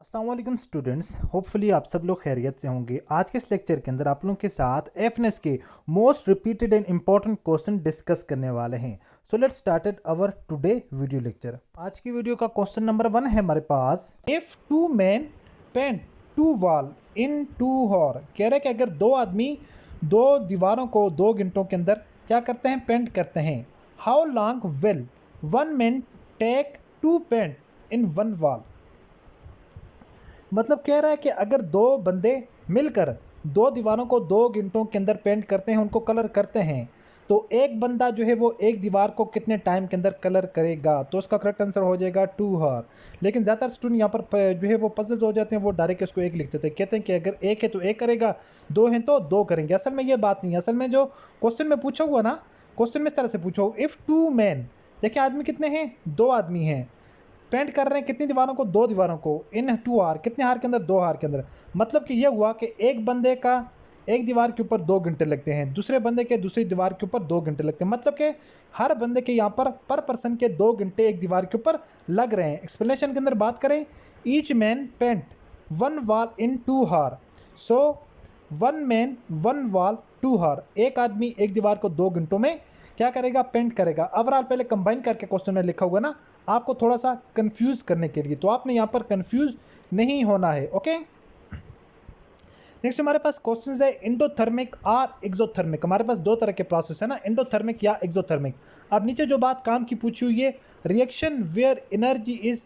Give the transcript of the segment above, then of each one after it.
अस्सलाम वालेकुम students, hopefully आप सब लोग खैरियत से होंगे। आज के इस लेक्चर के अंदर आप लोगों के साथ एफएनएस के most repeated and important question discuss करने वाले हैं। So let's started our today video lecture. आज की वीडियो का क्वेश्चन नंबर 1 है हमारे पास, if two man paint two wall in two hour. कह रहे कि अगर दो आदमी दो दीवारों को 2 घंटों के अंदर क्या करते हैं, पेंट करते हैं। How long will one man take to paint in one wall. मतलब कह रहा है कि अगर दो बंदे मिलकर दो दीवारों को 2 घंटों के अंदर पेंट करते हैं, उनको कलर करते हैं, तो एक बंदा जो है वो एक दीवार को कितने टाइम के अंदर कलर करेगा। तो उसका करेक्ट आंसर हो जाएगा 2 आवर। लेकिन ज़्यादातर स्टूडेंट यहाँ पर जो है वो पजल्स हो जाते हैं, वो डायरेक्ट इसको एक लिख देते हैं, कहते हैं कि अगर एक है तो एक करेगा, दो हैं तो दो करेंगे। असल में ये बात नहीं है। असल में जो क्वेश्चन में पूछा हुआ ना, क्वेश्चन में इस तरह से पूछा हो, इफ़ टू मैन, देखिए आदमी कितने हैं, 2 आदमी हैं, पेंट कर रहे हैं कितनी दीवारों को, 2 दीवारों को, इन 2 आवर, कितने हार के अंदर, 2 हार के अंदर। मतलब कि ये हुआ कि एक बंदे का एक दीवार के ऊपर 2 घंटे लगते हैं, दूसरे बंदे के दूसरी दीवार के ऊपर 2 घंटे लगते हैं। मतलब कि हर बंदे के यहाँ पर पर्सन के 2 घंटे एक दीवार के ऊपर लग रहे हैं। एक्सप्लेनेशन के अंदर बात करें, each man paint one wall in 2 hour. So one man one wall 2 hour. एक आदमी एक दीवार को 2 घंटों में क्या करेगा, पेंट करेगा। ओवरऑल पहले कंबाइन करके क्वेश्चन में लिखा हुआ ना, आपको थोड़ा सा कंफ्यूज करने के लिए, तो आपने यहाँ पर कंफ्यूज नहीं होना है। ओके, नेक्स्ट हमारे पास क्वेश्चन है, एंडोथर्मिक और एक्सोथर्मिक। हमारे पास 2 तरह के प्रोसेस है ना, एंडोथर्मिक या एक्सोथर्मिक। अब नीचे जो बात काम की पूछी हुई है, reaction where energy is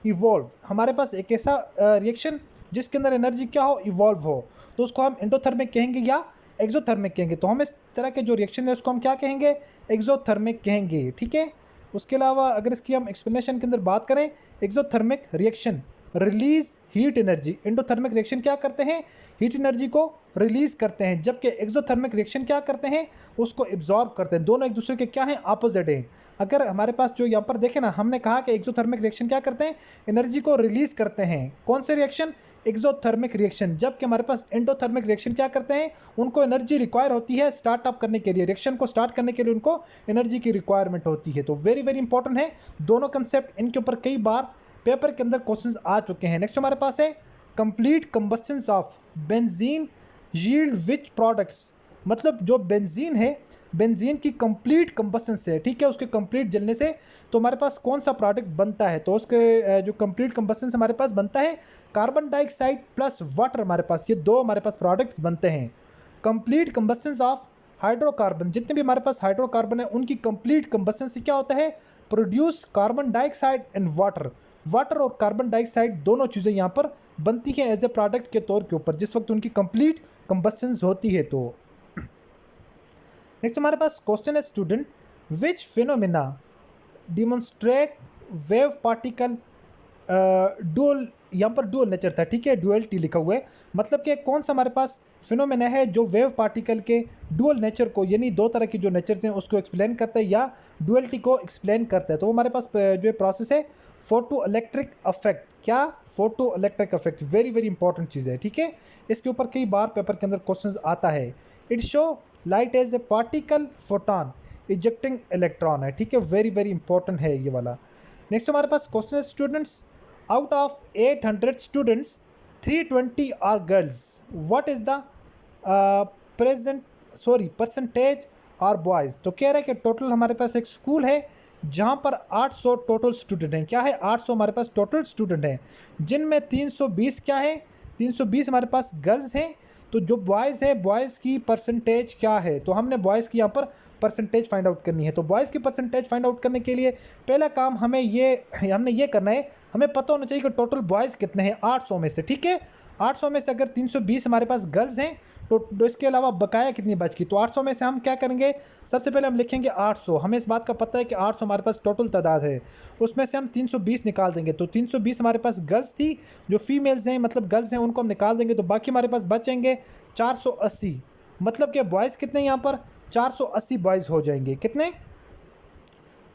evolve. हमारे पास एक ऐसा रिएक्शन जिसके अंदर एनर्जी क्या हो, इवॉल्व हो, तो उसको हम एंडोथर्मिक कहेंगे या एक्सोथर्मिक कहेंगे। तो हम इस तरह के जो रिएक्शन है उसको हम क्या कहेंगे, एक्सोथर्मिक कहेंगे। ठीक है, उसके अलावा अगर इसकी हम एक्सप्लेनेशन के अंदर बात करें, exothermic reaction release heat energy. Endothermic reaction क्या करते हैं, हीट एनर्जी को रिलीज करते हैं, जबकि एक्सोथर्मिक रिएक्शन क्या करते हैं, उसको एब्जॉर्ब करते हैं। दोनों एक दूसरे के क्या हैं, अपोजिट हैं। अगर हमारे पास जो यहाँ पर देखें ना, हमने कहा कि एक्सोथर्मिक रिएक्शन क्या करते हैं, एनर्जी को रिलीज करते हैं। कौन से रिएक्शन, एक्सोथर्मिक रिएक्शन। जबकि हमारे पास एंडोथर्मिक रिएक्शन क्या करते हैं, उनको एनर्जी रिक्वायर होती है स्टार्टअप करने के लिए, रिएक्शन को स्टार्ट करने के लिए उनको एनर्जी की रिक्वायरमेंट होती है। तो वेरी वेरी इंपॉर्टेंट है दोनों कंसेप्ट, इनके ऊपर कई बार पेपर के अंदर क्वेश्चंस आ चुके हैं। नेक्स्ट हमारे पास है, complete combustion of benzene yield which products. मतलब जो बेंजीन है, बेंजीन की कंप्लीट कंबस्शन से, ठीक है, उसके कंप्लीट जलने से तो हमारे पास कौन सा प्रोडक्ट बनता है। तो उसके जो कंप्लीट कंबस्शन से हमारे पास बनता है कार्बन डाइऑक्साइड प्लस वाटर। हमारे पास ये 2 हमारे पास प्रोडक्ट्स बनते हैं। कंप्लीट कंबस्शन ऑफ हाइड्रोकार्बन, जितने भी हमारे पास हाइड्रोकार्बन है उनकी कंप्लीट कंबस्शन से क्या होता है, produce carbon dioxide and water. Water और कार्बन डाइऑक्साइड दोनों चीज़ें यहाँ पर बनती हैं एज ए प्रोडक्ट के तौर के ऊपर, जिस वक्त उनकी कंप्लीट कंबस्शन होती है। तो नेक्स्ट हमारे पास क्वेश्चन है, student which phenomena demonstrate wave particle dual. यहाँ पर डुअल नेचर था, ठीक है, डुअलिटी लिखा हुआ है। मतलब कि कौन सा हमारे पास फिनोमेना है जो वेव पार्टिकल के डुअल नेचर को, यानी 2 तरह की जो नेचर्स हैं उसको एक्सप्लेन करता है या डुअलिटी को एक्सप्लेन करता है। तो हमारे पास जो प्रोसेस है, फोटो इलेक्ट्रिक अफेक्ट। क्या, photo electric effect, very very important चीज़ है। ठीक है, इसके ऊपर कई बार पेपर के अंदर क्वेश्चन आता है। It show light as a particle photon ejecting electron है। ठीक है, वेरी वेरी इंपॉर्टेंट है ये वाला। नेक्स्ट हमारे पास क्वेश्चन है, students out of 800 students 320 are girls, what is the percentage are boys। तो कह रहा है कि टोटल हमारे पास एक स्कूल है जहाँ पर 800 टोटल स्टूडेंट हैं। क्या है, 800 हमारे पास टोटल स्टूडेंट हैं, जिनमें 320 क्या है, 320 हमारे पास गर्ल्स हैं। तो जो बॉयज़ है, बॉयज़ की परसेंटेज क्या है, तो हमने बॉयज़ की यहाँ पर परसेंटेज फाइंड आउट करनी है। तो बॉयज़ की परसेंटेज फाइंड आउट करने के लिए पहला काम हमने ये करना है, हमें पता होना चाहिए कि टोटल बॉयज़ कितने हैं 800 में से। ठीक है, 800 में से अगर 320 हमारे पास गर्ल्स हैं तो इसके अलावा बकाया कितनी बच गई। तो 800 में से हम क्या करेंगे, सबसे पहले हम लिखेंगे 800। हमें इस बात का पता है कि 800 हमारे पास टोटल तादाद है, उसमें से हम 320 निकाल देंगे। तो 320 हमारे पास गर्ल्स थी, जो फीमेल्स हैं मतलब गर्ल्स हैं, उनको हम निकाल देंगे। तो बाकी हमारे पास बचेंगे 480। मतलब कि बॉयज़ कितने यहाँ पर, 480 बॉयज़ हो जाएंगे। कितने,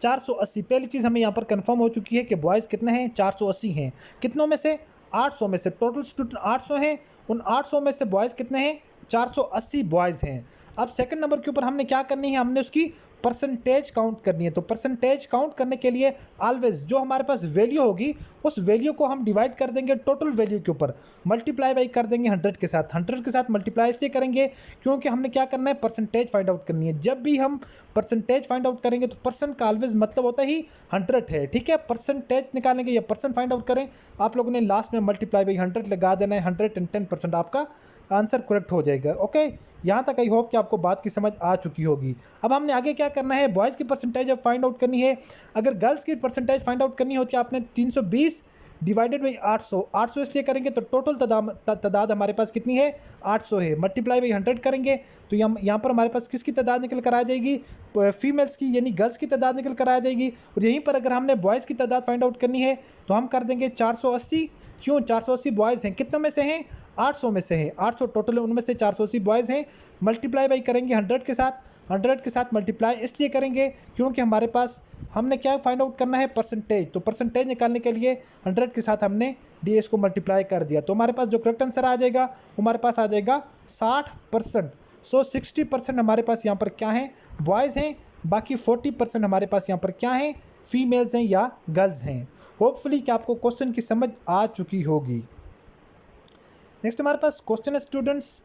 480। पहली चीज़ हमें यहाँ पर कंफर्म हो चुकी है कि बॉयज़ कितने हैं, 480 हैं। कितनों में से, 800 में से। टोटल स्टूडेंट 800 हैं, उन 800 में से बॉयज़ कितने हैं, 480 बॉयज़ हैं। अब सेकंड नंबर के ऊपर हमने क्या करनी है, हमने उसकी परसेंटेज काउंट करनी है। तो परसेंटेज काउंट करने के लिए ऑलवेज जो हमारे पास वैल्यू होगी उस वैल्यू को हम डिवाइड कर देंगे टोटल वैल्यू के ऊपर, मल्टीप्लाई बाई कर देंगे 100 के साथ। 100 के साथ मल्टीप्लाई इसलिए करेंगे क्योंकि हमने क्या करना है, परसेंटेज फाइंड आउट करनी है। जब भी हम परसेंटेज फाइंड आउट करेंगे तो परसेंट का ऑलवेज मतलब होता ही 100 है, ठीक है। परसेंटेज निकालेंगे या परसेंट फाइंड आउट करें, आप लोगों ने लास्ट में मल्टीप्लाई बाई 100 लगा देना है। 110% आपका आंसर करेक्ट हो जाएगा। ओके, यहाँ तक आई होप कि आपको बात की समझ आ चुकी होगी। अब हमने आगे क्या करना है, बॉयज़ की परसेंटेज अब फाइंड आउट करनी है। अगर गर्ल्स की परसेंटेज फाइंड आउट करनी होती है आपने 320 डिवाइडेड बाई 800। 800 इसलिए करेंगे तो टोटल तादाद हमारे पास कितनी है, 800 है। मल्टीप्लाई बाई 100 करेंगे तो यहाँ पर हमारे पास किसकी तादाद निकल कर आ जाएगी, फीमेल्स की यानी गर्ल्स की तादाद निकल कर आ जाएगी। और यहीं पर अगर हमने बॉयज़ की तादाद फाइंड आउट करनी है तो हम कर देंगे 480। क्यों, 480 बॉयज़ हैं, कितनों में से हैं, 800 में से हैं। 800 टोटल, उनमें से 480 बॉयज़ हैं। मल्टीप्लाई बाई करेंगे 100 के साथ। 100 के साथ मल्टीप्लाई इसलिए करेंगे क्योंकि हमारे पास हमने क्या फाइंड आउट करना है, परसेंटेज। तो परसेंटेज निकालने के लिए 100 के साथ हमने DS को मल्टीप्लाई कर दिया। तो हमारे पास जो करेक्ट आंसर आ जाएगा वो हमारे पास आ जाएगा 60%। सो 60% हमारे पास यहाँ पर क्या है, बॉयज़ हैं। बाकी 40% हमारे पास यहाँ पर क्या हैं, फीमेल्स हैं या गर्ल्स हैं। होपफुली कि आपको क्वेश्चन की समझ आ चुकी होगी। नेक्स्ट हमारे पास क्वेश्चन है students,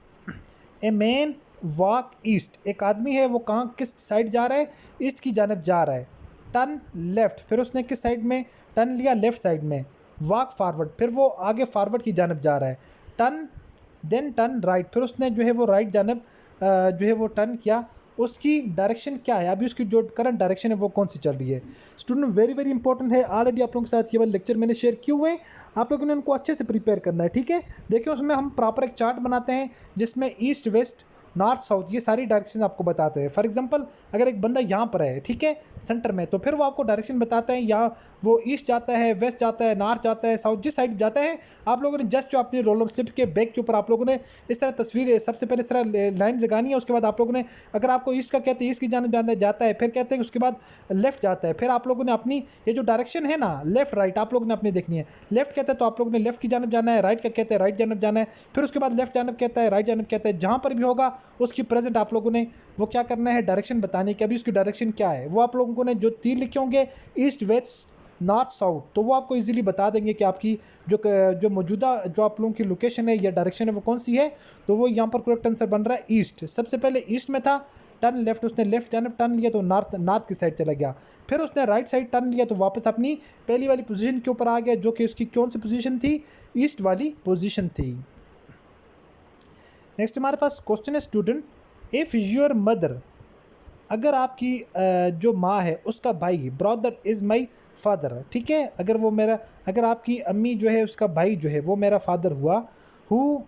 a man walk east. एक आदमी है वो कहाँ, किस साइड जा रहा है, ईस्ट की जानब जा रहा है। टर्न लेफ्ट, फिर उसने किस साइड में टर्न लिया, लेफ्ट साइड में। वॉक फॉरवर्ड, फिर वो आगे फॉरवर्ड की जानब जा रहा है। टर्न देन टर्न राइट, फिर उसने जो है वो राइट जानब जो है वो टर्न किया। उसकी डायरेक्शन क्या है, अभी उसकी जो करंट डायरेक्शन है वो कौन सी चल रही है। स्टूडेंट वेरी वेरी इंपॉर्टेंट है, ऑलरेडी आप लोगों के साथ ये वाले लेक्चर मैंने शेयर किए हुए हैं, आप लोगों ने उनको अच्छे से प्रिपेयर करना है, ठीक है। देखिए उसमें हम प्रॉपर एक चार्ट बनाते हैं जिसमें ईस्ट वेस्ट नॉर्थ साउथ ये सारी डायरेक्शन आपको बताते हैं। फॉर एग्जांपल अगर एक बंदा यहाँ पर है, ठीक है, सेंटर में, तो फिर वो आपको डायरेक्शन बताता है, या वो ईस्ट जाता है, वेस्ट जाता है, नॉर्थ जाता है, साउथ, जिस साइड जाता है। आप लोगों ने जस्ट जो अपनी रोलर स्लिप के बैक के ऊपर आप लोगों ने इस तरह तस्वीर, सबसे पहले इस तरह लाइन जगानी है। उसके बाद आप लोगों ने, अगर आपको ईस्ट का कहते हैं ईस्ट की जानब जाता है, फिर कहते हैं उसके बाद लेफ्ट जाता है, फिर आप लोगों ने अपनी ये जो डायरेक्शन है ना, लेफ्ट राइट, आप लोगों ने अपनी देखनी है। लेफ्ट कहता है तो आप लोगों ने लेफ्ट की जानब जाना है, राइट का कहते हैं राइट जानब जाना है, फिर उसके बाद लेफ्ट जानब कहता है, राइट जानब कहता है। जहाँ पर भी होगा उसकी प्रेजेंट आप लोगों ने वो क्या करना है, डायरेक्शन बतानी कि अभी उसकी डायरेक्शन क्या है। वो आप लोगों ने जो तीर लिखे होंगे ईस्ट वेस्ट नॉर्थ साउथ, तो वो आपको इजीली बता देंगे कि आपकी जो मौजूदा जो आप लोगों की लोकेशन है या डायरेक्शन है वो कौन सी है। तो वो यहाँ पर करेक्ट आंसर बन रहा है ईस्ट। सबसे पहले ईस्ट में था, टर्न लेफ्ट, उसने लेफ्ट जानब टर्न लिया तो नॉर्थ की साइड चला गया। फिर उसने राइट साइड टर्न लिया तो वापस अपनी पहली वाली पोजीशन के ऊपर आ गया, जो कि उसकी कौन सी पोजीशन थी, ईस्ट वाली पोजीशन थी। नेक्स्ट हमारे पास क्वेश्चन है स्टूडेंट, इफ़ योर मदर, अगर आपकी जो माँ है उसका भाई, ब्रदर इज़ माई फादर, ठीक है, अगर आपकी अम्मी जो है उसका भाई जो है वो मेरा फादर हुआ। Who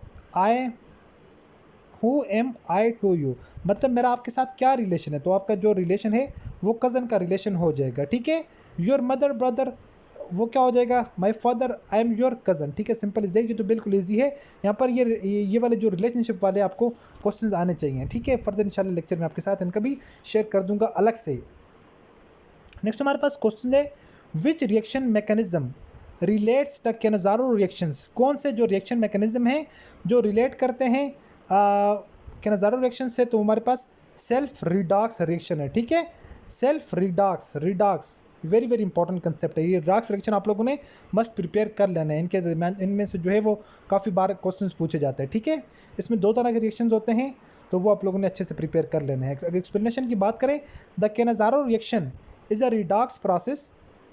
am I to you, मतलब मेरा आपके साथ क्या रिलेशन है, तो आपका जो रिलेशन है वो कज़न का रिलेशन हो जाएगा, ठीक है। योर मदर ब्रदर वो क्या हो जाएगा, my father I am your cousin, ठीक है। सिंपल इस देखिए तो बिल्कुल ईजी है। यहाँ पर ये वाले जो रिलेशनशिप वाले आपको क्वेश्चंस आने चाहिए, ठीक है। फर्दर इंशाल्लाह लेक्चर में आपके साथ इनका भी शेयर कर दूंगा अलग से। नेक्स्ट हमारे पास क्वेश्चन है, which reaction mechanism relates the Cannizzaro reactions. कौन से जो रिएक्शन मैकेनिज्म हैं जो रिलेट करते हैं कैनाज़ारो रिएक्शन से, तो हमारे पास सेल्फ रिडॉक्स रिएक्शन है, ठीक है। Self redox very very important concept है। ये रिडॉक्स रिएक्शन आप लोगों ने मस्ट प्रिपेयर कर लेना है, इनमें से जो है वो काफ़ी बार क्वेश्चंस पूछे जाते हैं, ठीक है। इसमें दो तरह के रिएक्शंस होते हैं, तो वो आप लोगों ने अच्छे से प्रिपेयर कर लेना है। अगर एक्सप्लेनेशन की बात करें, the Cannizzaro reaction is a redox process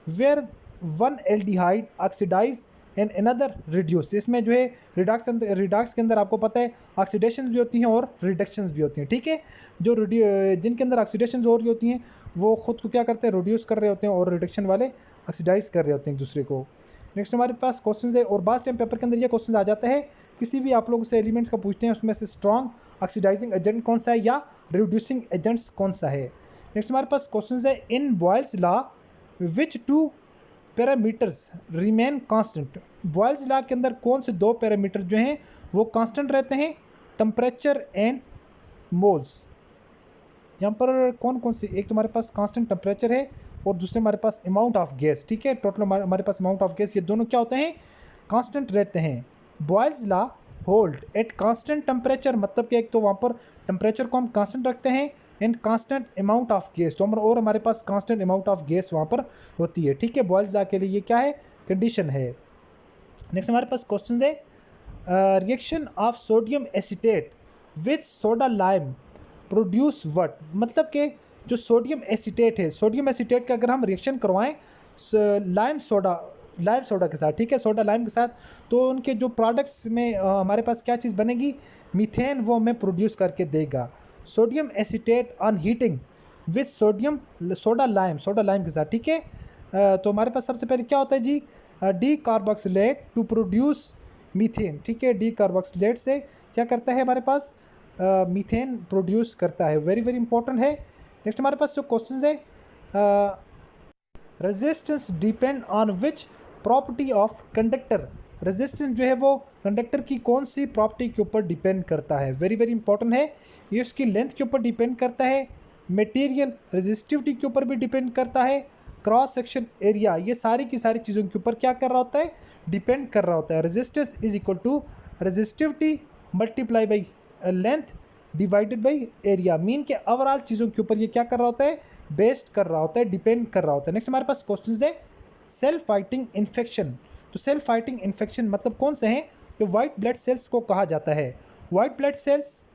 where one aldehyde oxidize and another reduce. इसमें जो है रिडॉक्स के अंदर आपको पता है ऑक्सीडेशन भी होती हैं और रिडक्शंस भी होती हैं, ठीक है। जो जिनके अंदर ऑक्सीडेशन हो रही होती हैं वो ख़ुद को क्या करते हैं, रिड्यूस कर रहे होते हैं, और रिडक्शन वाले ऑक्सीडाइज कर रहे होते हैं एक दूसरे को। नेक्स्ट हमारे पास क्वेश्चन है, और बास टाइम पेपर के अंदर ये क्वेश्चन आ जाता है, किसी भी आप लोगों से एलिमेंट्स का पूछते हैं उसमें से स्ट्रॉन्ग ऑक्सीडाइजिंग एजेंट कौन सा है या रिड्यूसिंग एजेंट्स कौन सा है। नेक्स्ट हमारे पास क्वेश्चन है, in Boyle's law which two parameters remain constant. Boyle's law के अंदर कौन से दो पैरामीटर जो हैं वो कांस्टेंट रहते हैं, टेम्परेचर एंड मोल्स। यहाँ पर कौन कौन से, एक तो हमारे पास कांस्टेंट टेम्परेचर है और दूसरे हमारे पास अमाउंट ऑफ गैस, ठीक है। टोटल हमारे पास अमाउंट ऑफ गैस, ये दोनों क्या होते हैं, कांस्टेंट रहते हैं। Boyle's law hold eight constant temperature, मतलब कि एक तो वहाँ पर टेम्परेचर को हम कांस्टेंट रखते हैं, इन कांस्टेंट अमाउंट ऑफ गैस, तो और हमारे पास कांस्टेंट अमाउंट ऑफ गैस वहाँ पर होती है, ठीक है। बॉयल्स लॉ के लिए ये क्या है, कंडीशन है। नेक्स्ट हमारे पास क्वेश्चन है, reaction of sodium acetate with soda lime produce what, मतलब कि जो सोडियम एसीटेट है, सोडियम एसीटेट का अगर हम रिएक्शन करवाएं लाइम सोडा के साथ, ठीक है, सोडा लाइम के साथ, तो उनके जो प्रोडक्ट्स में हमारे पास क्या चीज़ बनेगी, मीथेन वो हमें प्रोड्यूस करके देगा। Sodium acetate on heating with soda lime के साथ, ठीक है। तो हमारे पास सबसे पहले क्या होता है जी, decarboxylate to produce methane, ठीक है। डी कार्बोक्सिलेट से क्या करता है, हमारे पास मीथेन प्रोड्यूस करता है, वेरी वेरी इंपॉर्टेंट है। नेक्स्ट हमारे पास जो क्वेश्चन है, resistance depend on which property of conductor, resistance जो है वो कंडक्टर की कौन सी प्रॉपर्टी के ऊपर डिपेंड करता है, वेरी वेरी इंपॉर्टेंट है। ये उसकी लेंथ के ऊपर डिपेंड करता है, मटेरियल रेजिस्टिविटी के ऊपर भी डिपेंड करता है, क्रॉस सेक्शन एरिया, ये सारी की सारी चीज़ों के ऊपर क्या कर रहा होता है, डिपेंड कर रहा होता है। Resistance is equal to resistivity multiply by length divided by area, mean के ओवरऑल चीज़ों के ऊपर ये क्या कर रहा होता है, बेस्ड कर रहा होता है, डिपेंड कर रहा होता है। नेक्स्ट हमारे पास क्वेश्चन है, सेल्फ फाइटिंग इन्फेक्शन, तो सेल्फ फाइटिंग इन्फेक्शन मतलब कौन से हैं, जो वाइट ब्लड सेल्स को कहा जाता है। White blood cells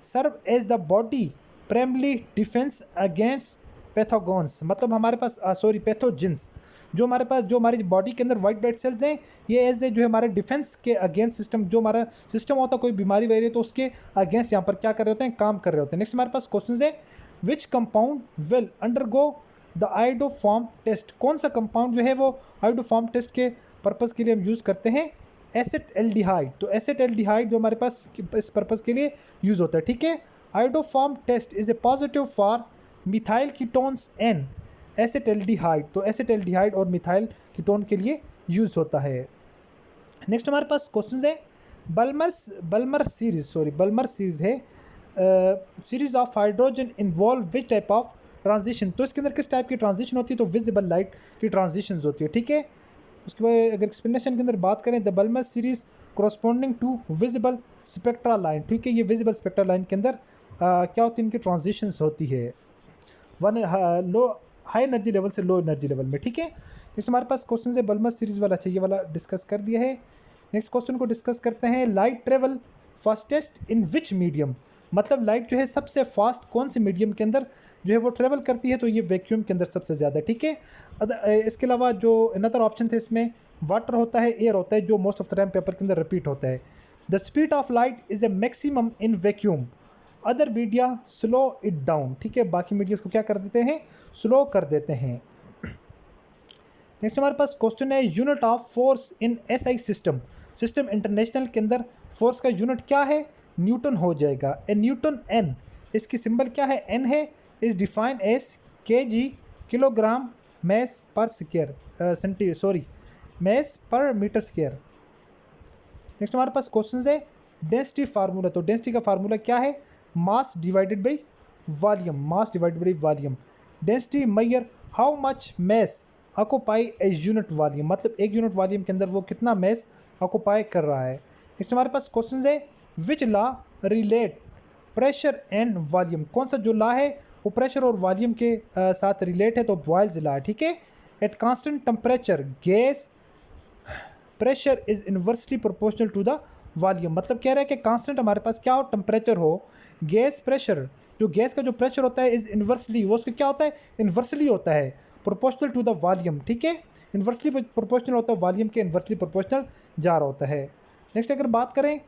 serve as the body primary defense against pathogens, मतलब हमारे पास पैथोजेंस, जो हमारी बॉडी के अंदर वाइट ब्लड सेल्स हैं, ये एज ए जो है हमारे डिफेंस के अगेंस्ट सिस्टम, जो हमारा सिस्टम होता है कोई बीमारी वगैरह तो उसके अगेंस्ट यहाँ पर क्या कर रहे होते हैं, काम कर रहे होते हैं। नेक्स्ट हमारे पास क्वेश्चन है, which compound will undergo the iodoform test, कौन सा कंपाउंड जो है वो आयोडोफॉर्म टेस्ट के पर्पज़ के लिए हम यूज़ करते हैं, एसेटल्डिहाइड, तो एसेटल्डिहाइड जो हमारे पास इस पर्पज़ के लिए यूज़ होता है, ठीक है। Iodoform test is a positive for methyl ketones and acetaldehyde, तो एसेटल्डिहाइड और मिथाइल कीटोन के लिए यूज़ होता है। नेक्स्ट हमारे पास क्वेश्चन है, बल्मर सीरीज़ है, series of hydrogen involve which type of transition, तो इसके अंदर किस टाइप की ट्रांजिशन होती है, तो विजिबल लाइट की ट्रांजिशन होती है, ठीक है। उसके बाद अगर एक्सप्लेनेशन के अंदर बात करें, the Balmer series corresponding to visible spectra line, ठीक है, ये विजिबल स्पेक्ट्रा लाइन के अंदर क्या होती है, इनकी ट्रांजिशंस होती है लो हाई एनर्जी लेवल से लो एनर्जी लेवल में, ठीक है। नेक्स्ट हमारे पास क्वेश्चन है बल्मर सीरीज वाला, अच्छा ये वाला डिस्कस कर दिया है। नेक्स्ट क्वेश्चन को डिस्कस करते हैं, light travel fastest in which medium, मतलब लाइट जो है सबसे फास्ट कौन से मीडियम के अंदर जो है वो ट्रेवल करती है, तो ये वैक्यूम के अंदर सबसे ज़्यादा, ठीक है। इसके अलावा जो अनदर ऑप्शन थे इसमें वाटर होता है, एयर होता है, जो most of the time paper के अंदर रिपीट होता है। The speed of light is a maximum in vacuum, other media slow it down, ठीक है, बाकी मीडिया को क्या कर देते हैं, स्लो कर देते हैं। नेक्स्ट हमारे पास क्वेश्चन है, unit of force in SI system international के अंदर फोर्स का यूनिट क्या है, न्यूटन हो जाएगा। ए न्यूटन एन, इसकी सिंबल क्या है, एन है, is defined as kg kilogram mass per square mass per metre square. Next हमारे पास क्वेश्चन है, डेंसिटी फार्मूला, तो डेंसिटी का फार्मूला क्या है, mass divided by volume. Density measure how much mass occupy a unit volume, मतलब एक unit volume के अंदर वो कितना मैस ऑक्यूपाई कर रहा है। नेक्स्ट हमारे पास क्वेश्चन है, which law relate pressure and volume, कौन सा जो लॉ है वो प्रेशर और वॉल्यूम के साथ रिलेट है, तो बॉयल्स लॉ है, ठीक है। At constant temperature gas pressure is inversely proportional to the volume, मतलब कह रहा है कि कांस्टेंट हमारे पास क्या हो, टेम्परेचर हो, गैस प्रेशर, जो गैस का जो प्रेशर होता है इज इन्वर्सली, वो उसका क्या होता है, इन्वर्सली होता है, प्रोपोर्शनल टू द वॉल्यूम, ठीक है। इन्वर्सली प्रोपोर्शनल होता है, वॉल्यूम के इन्वर्सली प्रोपोर्शनल जा रहा होता है। नेक्स्ट अगर बात करें,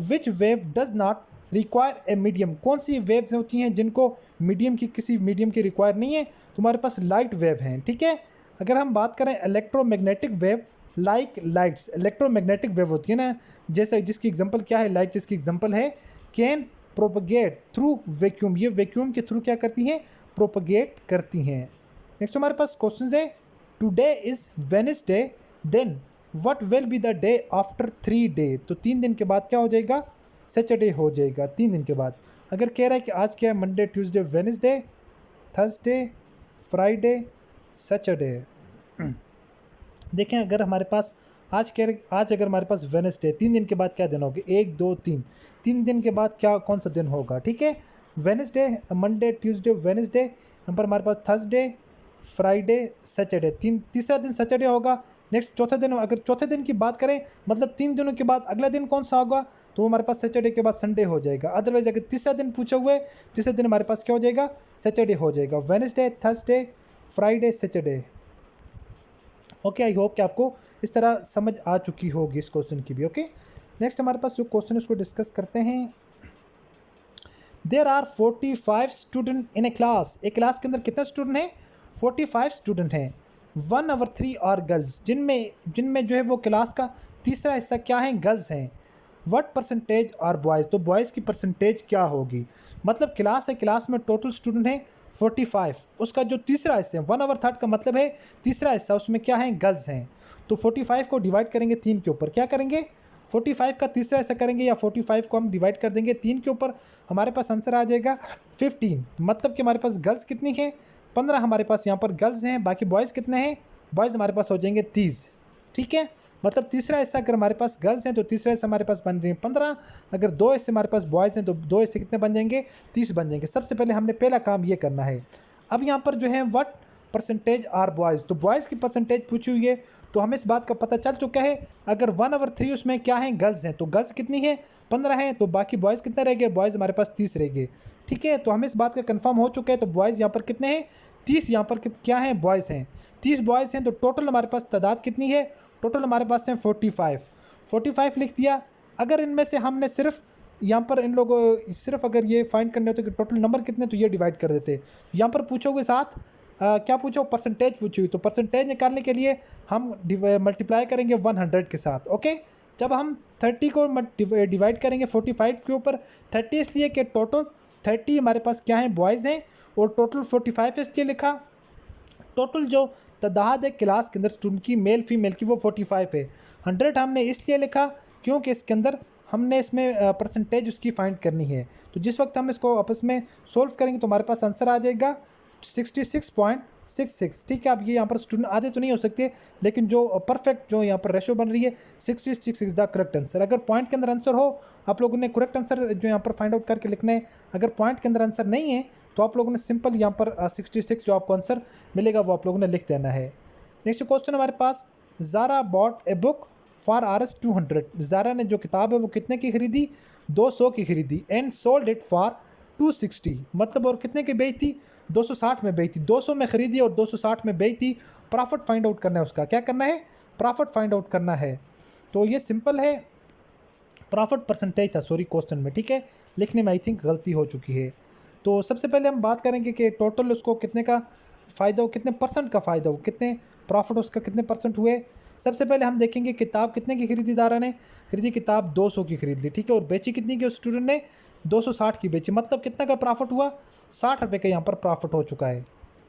which wave does not require a medium, कौन सी वेव्स होती हैं जिनको किसी मीडियम की रिक्वायर नहीं है, तुम्हारे पास लाइट वेव हैं, ठीक है। अगर हम बात करें electromagnetic wave like lights, electromagnetic wave होती है ना, जैसे जिसकी एग्जांपल क्या है, लाइट जिसकी एग्जांपल है, कैन प्रोपगेट थ्रू वैक्यूम, ये वैक्यूम के थ्रू क्या करती हैं, प्रोपगेट करती हैं। नेक्स्ट हमारे पास क्वेश्चन है, today is Wednesday, then what will be the day after 3 day, तो 3 दिन के बाद क्या हो जाएगा, सैटरडे हो जाएगा 3 दिन के बाद। अगर कह रहा है कि आज क्या है, Monday Tuesday Wednesday Thursday Friday Saturday. देखें अगर हमारे पास आज अगर हमारे पास वेडनेसडे, 3 दिन के बाद क्या दिन होगा, 1 2 3, 3 दिन के बाद क्या कौन सा दिन होगा, ठीक है। वेडनेसडे, मंडे, ट्यूसडे, वेडनेसडे, यहाँ पर हमारे पास थर्सडे, फ्राइडे, सैटरडे, तीसरा दिन सैटरडे होगा। नेक्स्ट चौथा दिन, अगर चौथे दिन की बात करें मतलब 3 दिनों के बाद अगला दिन कौन सा होगा, तो वो हमारे पास सैटरडे के बाद संडे हो जाएगा। अदरवाइज अगर तीसरा दिन पूछा हुआ है, तीसरे दिन हमारे पास क्या हो जाएगा, सैटरडे हो जाएगा। Wednesday, Thursday, Friday, Saturday. Okay, I hope कि आपको इस तरह समझ आ चुकी होगी इस क्वेश्चन की भी। ओके, नेक्स्ट हमारे पास जो क्वेश्चन है उसको डिस्कस करते हैं। There are 45 student in a class. एक क्लास के अंदर कितने स्टूडेंट हैं, 45 स्टूडेंट हैं। 1/3 आर गर्ल्स, जिनमें जो है वो क्लास का तीसरा हिस्सा क्या है, गर्ल्स हैं। व्हाट परसेंटेज आर बॉयज़, तो बॉयज़ की परसेंटेज क्या होगी। मतलब क्लास है, क्लास में टोटल स्टूडेंट हैं 45, उसका जो तीसरा हिस्सा है 1/3 का मतलब है तीसरा हिस्सा, उसमें क्या है, गर्ल्स हैं। तो 45 को डिवाइड करेंगे 3 के ऊपर, क्या करेंगे, 45 का तीसरा हिस्सा करेंगे या 45 को हम डिवाइड कर देंगे 3 के ऊपर, हमारे पास आंसर आ जाएगा 15। मतलब कि हमारे पास गर्ल्स कितनी है, 15 हमारे पास यहाँ पर गर्ल्स हैं, बाकी बॉयज़ कितने हैं, बॉयज़ हमारे पास हो जाएंगे 30। ठीक है, मतलब तीसरा हिस्सा अगर हमारे पास गर्ल्स हैं तो तीसरा हिस्सा हमारे पास बन रही है 15, अगर 2 हिस्से हमारे पास बॉयज़ हैं तो 2 हिस्से कितने बन जाएंगे, 30 बन जाएंगे। सबसे पहले हमने पहला काम ये करना है। अब यहाँ पर जो है व्हाट परसेंटेज आर बॉयज़, तो बॉयज़ की परसेंटेज पूछी हुई है, तो हमें इस बात का पता चल चुका है अगर 1/3 उसमें क्या है, गर्ल्स हैं, तो गर्ल्स कितनी है, 15 हैं, तो बाकी बॉयज़ कितने रह गए, बॉयज़ हमारे पास 30 रह गए। ठीक है, तो हमें इस बात का कंफर्म हो चुका है। तो बॉयज़ यहाँ पर कितने हैं, 30 यहाँ पर क्या हैं, बॉयज़ हैं, 30 बॉयज़ हैं। तो टोटल हमारे पास तादाद कितनी है, टोटल हमारे पास हैं 45 लिख दिया। अगर इनमें से हमने सिर्फ यहाँ पर इन लोगों सिर्फ अगर ये फाइंड करने होते कि टोटल नंबर कितने, तो ये डिवाइड कर देते। यहाँ पर पूछोगे साथ क्या पूछो, परसेंटेज पूछी हुई, तो परसेंटेज निकालने के लिए हम मल्टीप्लाई करेंगे 100 के साथ। ओके, जब हम 30 को डिवाइड करेंगे 45 के ऊपर, 30 इसलिए कि टोटल 30 हमारे पास क्या है, बॉयज़ हैं, और टोटल 45 इसलिए लिखा। टोटल जो तादाद है क्लास के अंदर स्टूडेंट की, मेल फीमेल की, वो 45 है। 100 हमने इसलिए लिखा क्योंकि इसके अंदर हमने इसमें परसेंटेज उसकी फाइंड करनी है। तो जिस वक्त हम इसको आपस में सोल्व करेंगे तो हमारे पास आंसर आ जाएगा 66.66। ठीक है, अब ये यहाँ पर स्टूडेंट आधे तो नहीं हो सकते, लेकिन जो परफेक्ट जो यहाँ पर रेशो बन रही है 66 इज़ द करेक्ट आंसर। अगर पॉइंट के अंदर आंसर हो, आप लोगों ने करेक्ट आंसर जो यहाँ पर फाइंड आउट करके लिखना है। अगर पॉइंट के अंदर आंसर नहीं है तो आप लोगों ने सिंपल यहाँ पर 66 जो आपको आंसर मिलेगा वो आप लोगों ने लिख देना है। नेक्स्ट क्वेश्चन हमारे पास, Zara bought a book for Rs 200। Zara ने जो किताब है वो कितने की खरीदी, 200 की खरीदी, एंड सोल्ड इट फॉर 260, मतलब और कितने की बेची थी, 260 में बेची थी। 200 में खरीदी और 260 में बेची थी। प्रॉफिट फाइंड आउट करना है उसका, क्या करना है, प्रॉफिट फाइंड आउट करना है। तो ये सिंपल है, प्रॉफिट परसेंटेज था सॉरी क्वेश्चन में। ठीक है, लिखने में आई थिंक गलती हो चुकी है। तो सबसे पहले हम बात करेंगे कि टोटल उसको कितने का फ़ायदा हो, कितने परसेंट का फ़ायदा हो, कितने प्रॉफिट उसका कितने परसेंट हुए। सबसे पहले हम देखेंगे किताब कितने की खरीदी, ज़ारा ने खरीदी किताब 200 की खरीद ली। ठीक है, और बेची कितनी की उस स्टूडेंट ने, 260 की बेची, मतलब कितना का प्रॉफिट हुआ, 60 रुपये का यहाँ पर प्रॉफिट हो चुका है।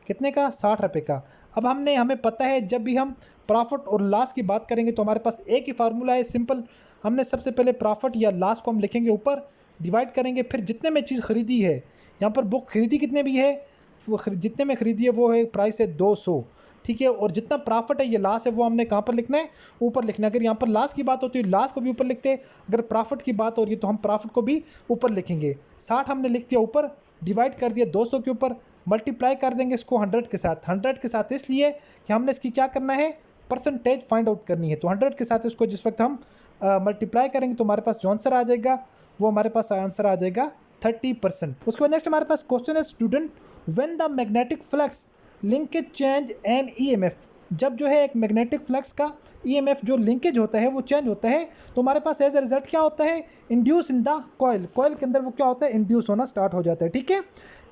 कितने का, 60 रुपये का। अब हमें पता है जब भी हम प्रॉफिट और लॉस की बात करेंगे तो हमारे पास एक ही फार्मूला है, सिंपल। हमने सबसे पहले प्रॉफिट या लॉस को हम लिखेंगे ऊपर, डिवाइड करेंगे, फिर जितने में चीज़ खरीदी है, यहाँ पर बुक खरीदी कितने भी है, वो जितने में खरीदी है वो है प्राइस है 200। ठीक है, और जितना प्रॉफिट है ये लॉस है वो हमने कहाँ पर लिखना है, ऊपर लिखना है। अगर यहाँ पर लॉस की बात होती है लॉस को भी ऊपर लिखते हैं, अगर प्रॉफिट की बात हो रही है तो हम प्रॉफिट को भी ऊपर लिखेंगे। 60 हमने लिख दिया ऊपर, डिवाइड कर दिया 200 के ऊपर, मल्टीप्लाई कर देंगे इसको 100 के साथ। 100 के साथ इसलिए कि हमने इसकी क्या करना है, परसेंटेज फाइंड आउट करनी है। तो 100 के साथ इसको जिस वक्त हम मल्टीप्लाई करेंगे तो हमारे पास जो आंसर आ जाएगा वो हमारे पास आंसर आ जाएगा 30%। उसके बाद नेक्स्ट हमारे पास क्वेश्चन है, student when the magnetic flux linkage change an EMF, जब जो है एक मैग्नेटिक फ्लक्स का ईएमएफ जो लिंकेज होता है वो चेंज होता है, तो हमारे पास एज ए रिजल्ट क्या होता है, induce in the coil, coil के अंदर वो क्या होता है, इंड्यूस होना स्टार्ट हो जाता है। ठीक है,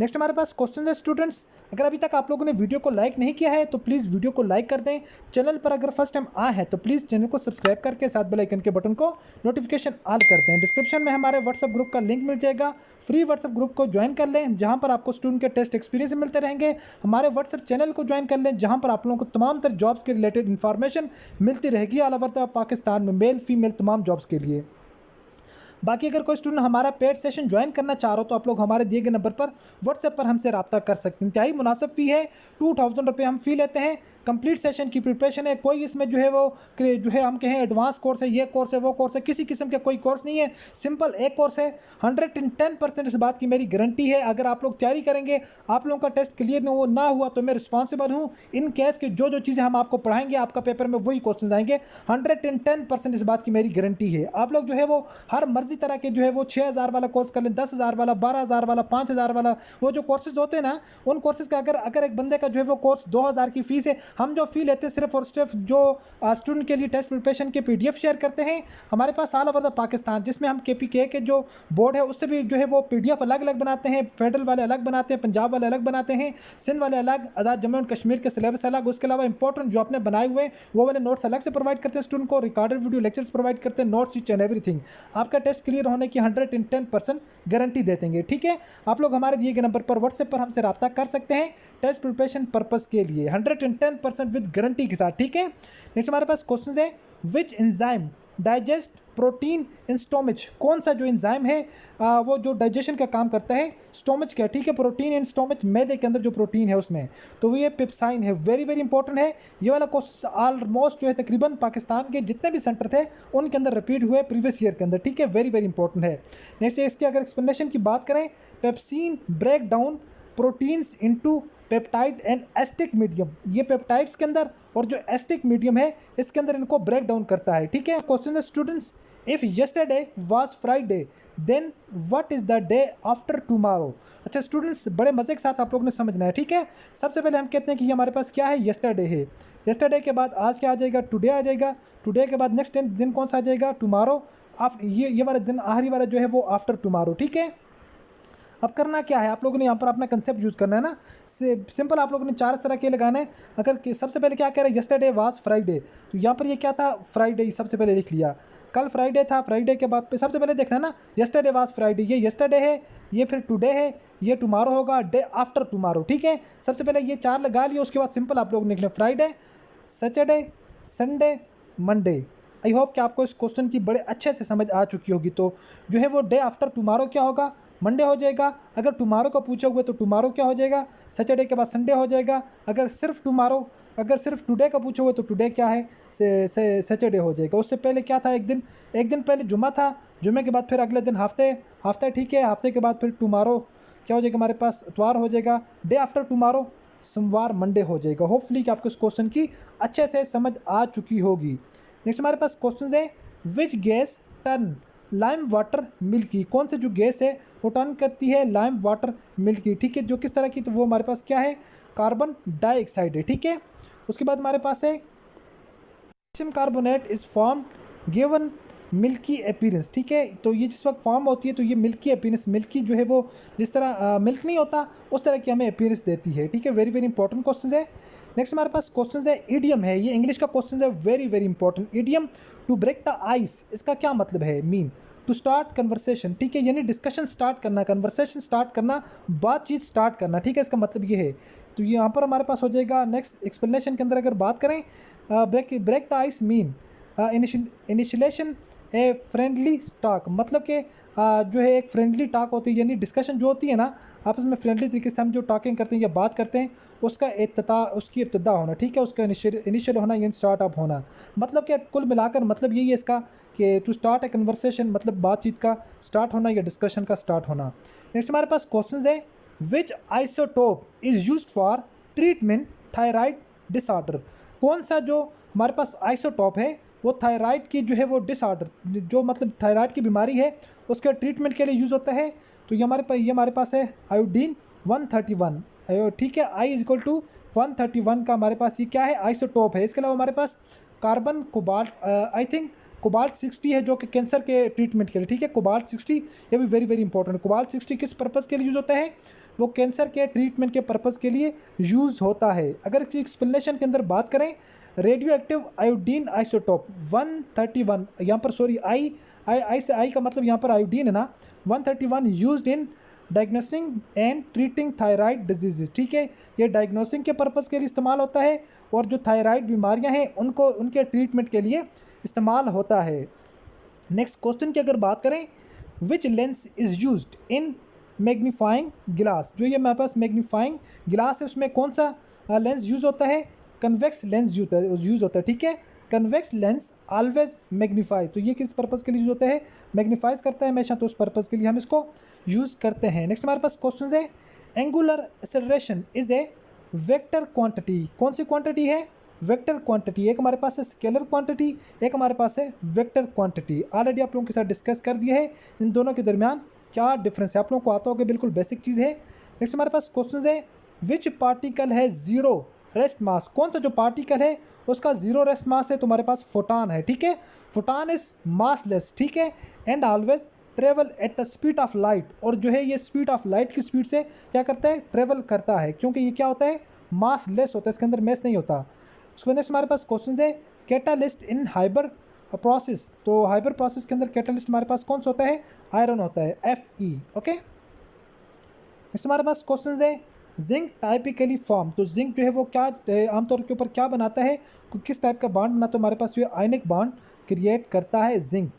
नेक्स्ट हमारे पास क्वेश्चन है, स्टूडेंट्स अगर अभी तक आप लोगों ने वीडियो को लाइक नहीं किया है तो प्लीज़ वीडियो को लाइक कर दें। चैनल पर अगर फर्स्ट टाइम आए हैं तो प्लीज़ चैनल को सब्सक्राइब करके साथ बेल आइकन के बटन को नोटिफिकेशन ऑल कर दें। डिस्क्रिप्शन में हमारे व्हाट्सअप ग्रुप का लिंक मिल जाएगा, फ्री व्हाट्सअप ग्रुप को ज्वाइन कर लें जहां पर आपको स्टूडेंट के टेस्ट एक्सपीरियंस मिलते रहेंगे। हमारे व्हाट्सअप चैनल को ज्वाइन कर लें जहां पर आप लोगों को तमाम तरह जॉब्स के रिलेटेड इन्फॉर्मेशन मिलती रहेगी ऑल ओवर पाकिस्तान में, मेल फीमेल तमाम जॉब्स के लिए। बाकी अगर कोई स्टूडेंट हमारा पेड सेशन ज्वाइन करना चाह रहा हो तो आप लोग हमारे दिए गए नंबर पर व्हाट्सएप पर हमसे रब्ता कर सकते हैं। इंतहाई मुनासिब फ़ी है, 2000 रुपये हम फ़ी लेते हैं। कंप्लीट सेशन की प्रिपरेशन है, कोई इसमें जो है वो जो है हम कहें एडवांस कोर्स है, ये कोर्स है, वो कोर्स है, किसी किस्म का कोई कोर्स नहीं है, सिंपल एक कोर्स है। 110% इस बात की मेरी गारंटी है। अगर आप लोग तैयारी करेंगे, आप लोगों का टेस्ट क्लियर ना हुआ तो मैं रिस्पॉन्सिबल हूँ। इन केस के जो चीज़ें हम आपको पढ़ाएंगे आपका पेपर में वही क्वेश्चन आएंगे। 110% इस बात की मेरी गारंटी है। आप लोग जो है वो हर मर्जी तरह के जो है वो 6,000 वाला कोर्स कर लें, 10,000 वाला, 12,000 वाला, 5,000 वाला, वो जो कोर्सेज होते हैं ना, उन कोर्सेज का अगर एक बंदे का जो है वो कोर्स 2,000 की फीस है, हम जो फी लेते हैं सिर्फ और सिर्फ जो स्टूडेंट के लिए टेस्ट प्रिपरेशन के PDF शेयर करते हैं। हमारे पास ऑल ओवर द पाकिस्तान, जिसमें हम KPK के जो बोर्ड है उससे भी जो है वो PDF अलग अलग बनाते हैं, फेडरल वाले अलग बनाते हैं, पंजाब वाले अलग बनाते हैं, सिंध वाले अलग, आज़ाद जम्मू एंड कश्मीर के सिलेबस अलग। उसके अलावा इंपॉर्टेंट जो आपने बनाए हुए वो वाले नोट्स अलग से प्रोवाइड करते हैं स्टूडेंट को, रिकॉर्डेड वीडियो लेक्चर्स प्रोवाइड करते हैं, नोट्स ईच एंड एवरीथिंग। आपका टेस्ट क्लियर होने की 110% गारंटी देते हैं। ठीक है, आप लोग हमारे दिए गए नंबर पर व्हाट्सएप पर हमसे रब्ता कर सकते हैं टेस्ट प्रिपरेशन पर्पस के लिए 110% विद गारंटी के साथ। ठीक है, नेक्स्ट हमारे पास क्वेश्चन है, which enzyme digest protein in stomach. कौन सा जो एंजाइम है वो जो डाइजेशन का काम करता है स्टोमच का। ठीक है, प्रोटीन इन स्टोमच, मैदे के अंदर जो प्रोटीन है उसमें, तो वो ये पेप्साइन है। वेरी वेरी इंपॉर्टेंट है ये वाला क्वेश्चन। ऑलमोस्ट जो है तकरीबन पाकिस्तान के जितने भी सेंटर थे उनके अंदर रिपीट हुए प्रीवियस ईयर के अंदर। ठीक है, वेरी वेरी इंपॉर्टेंट है। नेक्स्ट इसके अगर एक्सप्लेनेशन की बात करें, pepsin break down proteins into peptide and acidic medium. ये पेप्टाइड्स के अंदर और जो एस्टिक मीडियम है इसके अंदर इनको ब्रेक डाउन करता है। ठीक है, क्वेश्चन है students, if yesterday was Friday then what is the day after tomorrow. अच्छा स्टूडेंट्स, बड़े मज़े के साथ आप लोगों ने समझना है। ठीक है, सबसे पहले हम कहते हैं कि ये हमारे पास क्या है, यस्टरडे है। यस्टरडे के बाद आज क्या आ जाएगा, टुडे आ जाएगा। टुडे के बाद नेक्स्ट दिन कौन सा आ जाएगा, टुमारो। ये वाला दिन आखिरी वाला जो है वो आफ्टर टुमारो। ठीक है, अब करना क्या है, आप लोगों ने यहाँ पर अपना कंसेप्ट यूज़ करना है ना। सिंपल आप लोगों ने 4 तरह के लगाना है। अगर सबसे पहले क्या कह रहे हैं, यस्टरडे वाज फ्राइडे, तो यहाँ पर ये क्या था, फ्राइडे सबसे पहले लिख लिया। कल फ्राइडे था, फ्राइडे के बाद पे सबसे पहले देखना है ना, यस्टरडे वाज फ्राइडे, ये यस्टरडे है, ये फिर टुडे है, ये टुमारो होगा, डे आफ्टर टुमारो। ठीक है, सबसे पहले ये 4 लगा लिए, उसके बाद सिंपल आप लोग निकले Friday, Saturday, Sunday, Monday. I hope कि आपको इस क्वेश्चन की बड़े अच्छे से समझ आ चुकी होगी। तो जो है वो डे आफ्टर टुमारो क्या होगा, मंडे हो जाएगा। अगर टुमारो का पूछा हुआ तो टुमारो क्या हो जाएगा, सैटरडे के बाद संडे हो जाएगा। अगर सिर्फ टुडे का पूछा हुआ तो टुडे क्या है, सैटरडे हो जाएगा। उससे पहले क्या था, एक दिन पहले जुमा था, जुमे के बाद फिर अगले दिन हफ्ते। ठीक है, हफ्ते के बाद फिर टुमारो क्या हो जाएगा हमारे पास, इतवार हो जाएगा। डे आफ्टर टुमारो सोमवार, मंडे हो जाएगा। होपफुली कि आपको इस क्वेश्चन की अच्छे से समझ आ चुकी होगी। नेक्स्ट हमारे पास क्वेश्चन है, which gas turn lime water milky. कौन से जो गैस है वो टर्न करती है लाइम वाटर मिल्की। ठीक है, जो किस तरह की, तो वो हमारे पास क्या है, कार्बन डाइऑक्साइड है। ठीक है, उसके बाद हमारे पास है calcium carbonate is form given milky appearance. ठीक है, तो ये जिस वक्त फॉर्म होती है तो ये मिल्की अपीयरेंस, मिल्की जो है वो जिस तरह मिल्क नहीं होता उस तरह की हमें अपीयरेंस देती है। ठीक है, वेरी वेरी इंपॉर्टेंट क्वेश्चन है। नेक्स्ट हमारे पास क्वेश्चन है, ईडियम है, ये इंग्लिश का क्वेश्चन है, very very important. Idiom to break the ice, इसका क्या मतलब है, मीन टू स्टार्ट कन्वर्सेशन। ठीक है, यानी डिस्कशन स्टार्ट करना, कन्वर्सेशन स्टार्ट करना, बातचीत स्टार्ट करना। ठीक है, इसका मतलब ये है। तो यहाँ पर हमारे पास हो जाएगा, नेक्स्ट एक्सप्लेनेशन के अंदर अगर बात करें, break the ice mean initiation a friendly talk, मतलब कि जो है एक फ्रेंडली टॉक होती है, यानी डिस्कशन जो होती है ना आपस में फ्रेंडली तरीके से हम जो टॉकिंग करते हैं या बात करते हैं उसकी इब्तिदा होना। ठीक है, उसका इनिशियल होना यानी स्टार्ट अप होना। मतलब कि कुल मिलाकर मतलब यही है इसका कि टू स्टार्ट ए कन्वर्सेशन, मतलब बातचीत का स्टार्ट होना या डिस्कशन का स्टार्ट होना। नेक्स्ट हमारे पास क्वेश्चन है, which isotope is used for treatment thyroid disorder. कौन सा जो हमारे पास आइसोटोप है वो थायराइड की जो है वो डिसऑर्डर, जो मतलब थायराइड की बीमारी है उसके ट्रीटमेंट के लिए यूज़ होता है। तो ये हमारे पास है आयोडीन 131। ठीक है, आई इज इक्वल टू 131 का हमारे पास ये क्या है, आइसोटोप है। इसके अलावा हमारे पास carbon cobalt, I think cobalt 60 है जो कि कैंसर के ट्रीटमेंट के लिए। ठीक है, कोबाल्ट 60 ये भी वेरी वेरी इंपॉर्टेंट है। कोबाल्ट 60 किस पर्पज़ के लिए यूज़ होता है, वो कैंसर के ट्रीटमेंट के पर्पज़ के लिए यूज़ होता है। अगर इस एक्सप्लेनेशन के अंदर बात करें, रेडियो एक्टिव आयोडीन आइसोटोप 131, यहाँ पर सॉरी आई से आई का मतलब यहाँ पर आयोडीन है ना, 131 used in diagnosing and treating thyroid disease. ठीक है, ये डायग्नोसिंग के पर्पज़ के लिए इस्तेमाल होता है और जो थायराइड बीमारियाँ हैं उनको उनके ट्रीटमेंट के लिए इस्तेमाल होता है। नेक्स्ट क्वेश्चन की अगर बात करें, which lens is used in magnifying गिलास। जो ये हमारे पास मैग्नीफाइंग गिलास है उसमें कौन सा लेंस यूज़ होता है, कन्वेक्स लेंस यूज़ होता है, ठीक है। कन्वेक्स लेंस ऑलवेज मैग्नीफाई, तो ये किस पर्पज़ के लिए यूज होता है, मैग्नीफाइज करता है हमेशा, तो उस पर्पज़ के लिए हम इसको यूज़ करते हैं। नेक्स्ट हमारे पास क्वेश्चन है, angular acceleration is a vector quantity, कौन सी क्वांटिटी है, वेक्टर क्वांटिटी। एक हमारे पास है स्केलर क्वांटिटी, एक हमारे पास है वेक्टर क्वांटिटी। ऑलरेडी आप लोगों के साथ डिस्कस कर दिया है इन दोनों के दरमियान क्या डिफरेंस है, आप लोगों को आता होगा, बिल्कुल बेसिक चीज़ है। नेक्स्ट हमारे पास क्वेश्चन है, विच पार्टिकल है जीरो रेस्ट मास, कौन सा जो पार्टिकल है उसका जीरो रेस्ट मास है, तुम्हारे पास फोटॉन है, ठीक है। फोटॉन इज मासलेस, ठीक है, and always travel at the speed of light, और जो है ये स्पीड ऑफ लाइट की स्पीड से क्या करता है, ट्रेवल करता है, क्योंकि ये क्या होता है, मासलेस होता है, इसके अंदर मैस नहीं होता। उसके नेक्स्ट हमारे पास क्वेश्चन है, कैटालिस्ट इन हाइबर प्रोसेस, तो हाइबर प्रोसेस के अंदर कैटालिस्ट हमारे पास कौन सा होता है, आयरन होता है, Fe, ओके। नेक्स्ट हमारे पास क्वेश्चन है, जिंक टाइपिकली फॉर्म, तो जिंक जो है वो क्या आमतौर के ऊपर क्या बनाता है, किस टाइप का बॉन्ड बनाता है, हमारे पास जो है आयनिक बॉन्ड क्रिएट करता है जिंक।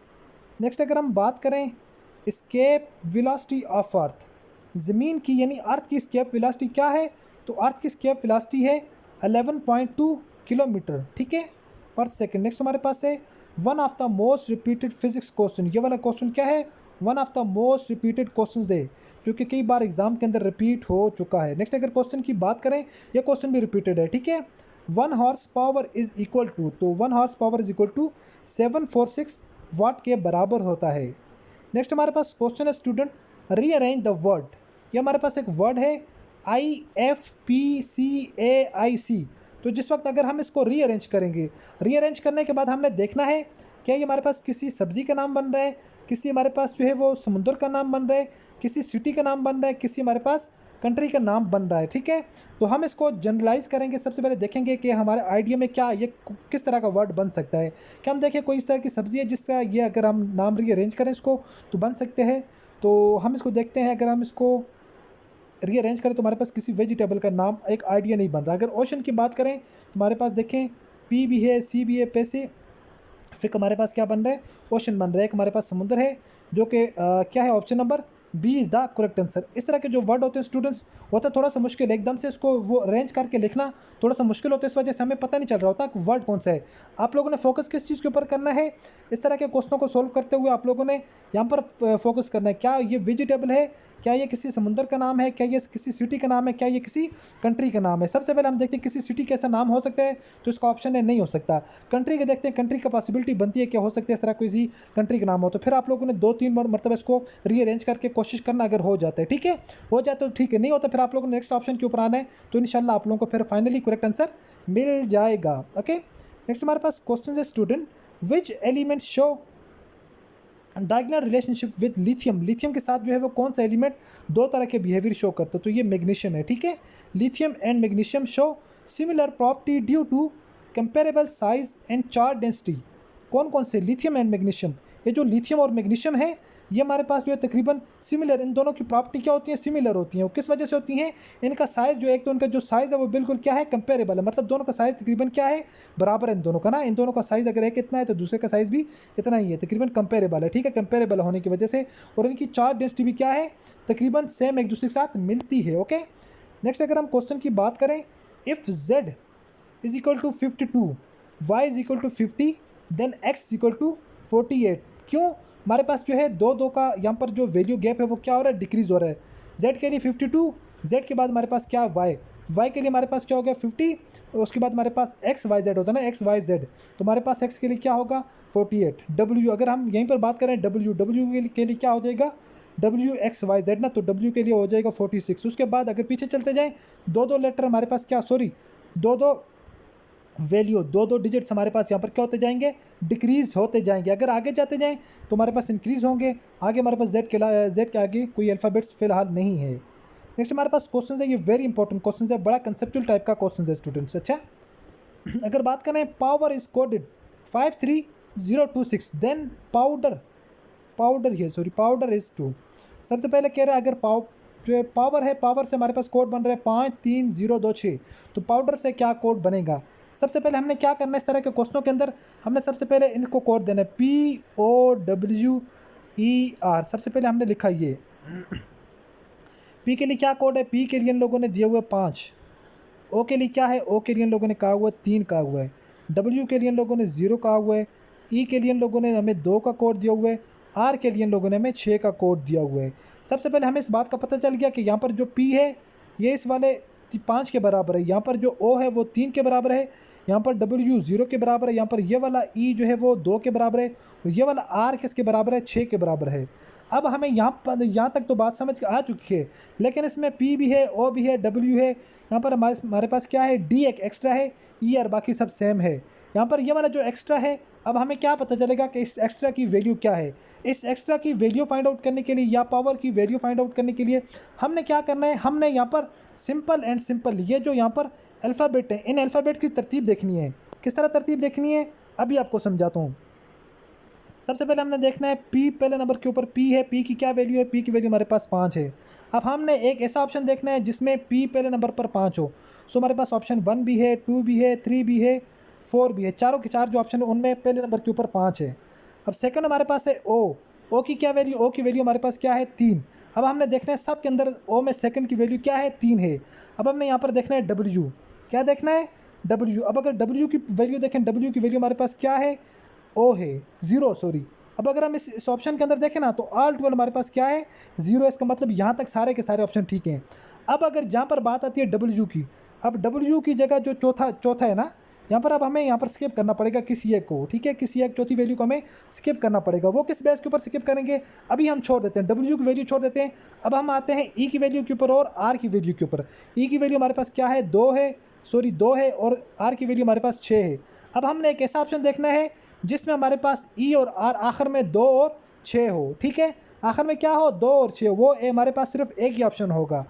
नेक्स्ट अगर हम बात करें स्केप वेलोसिटी ऑफ अर्थ, ज़मीन की यानी अर्थ की स्केप वेलोसिटी क्या है, तो अर्थ की स्केप वेलोसिटी है 11.2 किलोमीटर, ठीक है, पर सेकेंड। नेक्स्ट हमारे पास है, one of the most repeated physics question, ये वाला क्वेश्चन क्या है, one of the most repeated question है, जो कि कई बार एग्जाम के अंदर रिपीट हो चुका है। नेक्स्ट अगर क्वेश्चन की बात करें, ये क्वेश्चन भी रिपीटेड है, ठीक है। 1 horse power is equal to, तो 1 horse power is equal to 746 watt के बराबर होता है। नेक्स्ट हमारे पास क्वेश्चन है स्टूडेंट, रीअरेंज द वर्ड, ये हमारे पास एक वर्ड है IFPCAIC, तो जिस वक्त अगर हम इसको रीअरेंज करेंगे, रीअरेंज करने के बाद हमने देखना है क्या ये हमारे पास किसी सब्जी का नाम बन रहा है, किसी हमारे पास जो है वो समुद्र का नाम बन रहा है, किसी सिटी का नाम बन रहा है, किसी हमारे पास कंट्री का नाम बन रहा है, ठीक है। तो हम इसको जनरलाइज करेंगे, सबसे पहले देखेंगे कि हमारे आइडिया में क्या ये किस तरह का वर्ड बन सकता है। क्या हम देखें कोई इस तरह की सब्ज़ी है जिसका ये अगर हम नाम रीअरेंज करें इसको तो बन सकते हैं, तो हम इसको देखते हैं। अगर हम इसको रीअरेंज करें तो हमारे पास किसी वेजिटेबल का नाम एक आइडिया नहीं बन रहा। अगर ओशन की बात करें तो हमारे पास देखें P भी है, C भी है, पैसिफिक हमारे पास क्या बन रहा है, ओशन बन रहा है। एक हमारे पास समुद्र है जो कि क्या है, option number B is the correct answer. इस तरह के जो वर्ड होते हैं स्टूडेंट्स होता है थोड़ा सा मुश्किल, एकदम से इसको वो अरेंज करके लिखना थोड़ा सा मुश्किल होता है, इस वजह से हमें पता नहीं चल रहा होता कि वर्ड कौन सा है। आप लोगों ने फोकस किस चीज़ के ऊपर करना है, इस तरह के क्वेश्चनों को सोल्व करते हुए आप लोगों ने यहाँ पर फोकस करना है, क्या ये वेजिटेबल है, क्या ये किसी समुद्र का नाम है, क्या ये किसी सिटी का नाम है, क्या ये किसी कंट्री का नाम है। सबसे पहले हम देखते हैं किसी सिटी का ऐसा नाम हो सकता है, तो इसका ऑप्शन है नहीं हो सकता। कंट्री के देखते हैं, कंट्री का पॉसिबिलिटी बनती है क्या हो सकता है इस तरह किसी कंट्री का नाम हो, तो फिर आप लोगों ने 2-3 मरतबा इसको रीअरेंज करके कोशिश करना, अगर हो जाता है ठीक है, हो जाता है तो ठीक है, नहीं होता फिर आप लोगों ने नेक्स्ट ऑप्शन के ऊपर आना है, तो इंशाल्लाह आप लोगों को फिर फाइनली करेक्ट आंसर मिल जाएगा। ओके, नेक्स्ट हमारे पास क्वेश्चन है student, which element show diagonal relationship with lithium, lithium के साथ जो है वो कौन सा एलिमेंट दो तरह के बिहेवियर शो करता है, तो ये मैग्नीशियम है, ठीक है। Lithium and magnesium show similar property due to comparable size and charge density. कौन कौन से, लिथियम एंड मैग्नीशियम, ये जो लिथियम और मैग्नीशियम है ये हमारे पास जो है तकरीबन सिमिलर, इन दोनों की प्रॉपर्टी क्या होती है, सिमिलर होती हैं। वो किस वजह से होती हैं, इनका साइज़ जो एक तो इनका जो साइज़ है वो बिल्कुल क्या है, कंपेरेबल है, मतलब दोनों का साइज़ तकरीबन क्या है, बराबर है इन दोनों का ना। इन दोनों का साइज़ अगर एक इतना है तो दूसरे का साइज़ भी इतना ही है, तकरीबन कंपेरेबल है, ठीक है, कंपेरेबल होने की वजह से। और इनकी चार्ज डेंसिटी भी क्या है, तकरीबन सेम एक दूसरे के साथ मिलती है। ओके, नेक्स्ट अगर हम क्वेश्चन की बात करें, if z is equal to 52, y is equal to 50, then x is equal to 48, क्यों हमारे पास जो है दो का यहाँ पर जो वैल्यू गैप है वो क्या हो रहा है, डिक्रीज़ हो रहा है। z के लिए 52, z के बाद हमारे पास क्या y के लिए हमारे पास क्या हो गया 50, और उसके बाद हमारे पास x y z होता है ना, x y z, तो हमारे पास x के लिए क्या होगा 48, w अगर हम यहीं पर बात करें w के लिए क्या हो जाएगा w x y z ना, तो w के लिए हो जाएगा 46। उसके बाद अगर पीछे चलते जाएँ दो लेटर हमारे पास क्या, सॉरी दो वैल्यू, दो डिजिट्स हमारे पास यहाँ पर क्या होते जाएंगे, डिक्रीज़ होते जाएंगे। अगर आगे जाते जाएं तो हमारे पास इंक्रीज़ होंगे, आगे हमारे पास जेड के आगे कोई अल्फ़ाबेट्स फिलहाल नहीं है। नेक्स्ट हमारे पास क्वेश्चन है, ये वेरी इंपॉर्टेंट क्वेश्चन है, बड़ा कंसेप्चुअल टाइप का क्वेश्चन है स्टूडेंट्स। अच्छा, अगर बात करें power is coded 53026, then powder is 2। सबसे पहले कह रहा है अगर जो है पावर है, पावर से हमारे पास कोड बन रहा है 53026, तो पाउडर से क्या कोड बनेगा। सबसे पहले हमने क्या करना है, इस तरह के क्वेश्चनों के अंदर हमने सबसे पहले इनको कोड देना है POWER। सबसे पहले हमने लिखा ये P के लिए क्या कोड है, P के लिए इन लोगों ने दिए हुए 5, ओ के लिए क्या है, ओ के लिए इन लोगों ने कहा हुआ है 3 कहा हुआ है, डब्ल्यू के लिए इन लोगों ने 0 कहा हुआ है, ई के लिए इन लोगों ने हमें 2 का कोड दिया हुआ है, आर के लिए इन लोगों ने हमें 6 का कोड दिया हुआ है। सबसे पहले हमें इस बात का पता चल गया कि यहाँ पर जो पी है ये इस वाले 5 के बराबर है, यहाँ पर जो ओ है वो 3 के बराबर है, यहाँ पर डब्ल्यू 0 के बराबर है, यहाँ पर ये वाला ई जो है वो 2 के बराबर है, और ये वाला आर किसके बराबर है, 6 के बराबर है। अब हमें यहाँ तक तो बात समझ आ चुकी है, लेकिन इसमें पी भी है, ओ भी है, डब्ल्यू है, यहाँ पर हमारे पास क्या है, डी एक एक्स्ट्रा है, ई और बाकी सब सेम है। यहाँ पर ये वाला जो एक्स्ट्रा है, अब हमें क्या पता चलेगा कि इस एक्स्ट्रा की वैल्यू क्या है। इस एक्स्ट्रा की वैल्यू फाइंड आउट करने के लिए या पावर की वैल्यू फाइंड आउट करने के लिए हमने क्या करना है, हमने यहाँ पर सिंपल एंड सिंपल ये जो यहाँ पर अल्फ़ाबेट है, इन अल्फ़ाबेट की तरतीब देखनी है। किस तरह तरतीब देखनी है अभी आपको समझाता हूँ। सबसे पहले हमने देखना है पी, पहले नंबर के ऊपर पी है, पी की क्या वैल्यू है, पी की वैल्यू हमारे पास 5 है। अब हमने एक ऐसा ऑप्शन देखना है जिसमें पी पहले नंबर पर 5 हो। सो हमारे पास ऑप्शन 1 भी है, 2 भी है, 3 भी है, 4 भी है, चारों के चार जो ऑप्शन है उनमें पहले नंबर के ऊपर 5 है। अब सेकंड हमारे पास है ओ, ओ की क्या वैल्यू, ओ की वैल्यू हमारे पास क्या है 3। अब हमने देखना है सब के अंदर ओ में सेकंड की वैल्यू क्या है 3 है। अब हमने यहाँ पर देखना है डब्ल्यू, क्या देखना है डब्ल्यू। अब अगर डब्ल्यू की वैल्यू देखें, डब्ल्यू की वैल्यू हमारे पास क्या है, ओ है 0 सॉरी। अब अगर हम इस ऑप्शन के अंदर देखें ना तो ऑल 12 हमारे पास क्या है 0, इसका मतलब यहाँ तक सारे के सारे ऑप्शन ठीक हैं। अब अगर जहाँ पर बात आती है डब्ल्यू की, अब डब्ल्यू की जगह जो चौथा है ना, यहाँ पर अब हमें यहाँ पर स्किप करना पड़ेगा किसी एक को, ठीक है, किसी एक चौथी वैल्यू को हमें स्किप करना पड़ेगा। वो किस बेस के ऊपर स्किप करेंगे, अभी हम छोड़ देते हैं, डब्ल्यू की वैल्यू छोड़ देते हैं। अब हम आते हैं ई की वैल्यू के ऊपर और आर की वैल्यू के ऊपर। ई की वैल्यू हमारे पास क्या है 2 है और आर की वैल्यू हमारे पास 6 है। अब हमने एक ऐसा ऑप्शन देखना है जिसमें हमारे पास ई और आर आखिर में 2 और 6 हो, ठीक है, आखिर में क्या हो 2 और 6, वो हमारे पास सिर्फ एक ही ऑप्शन होगा।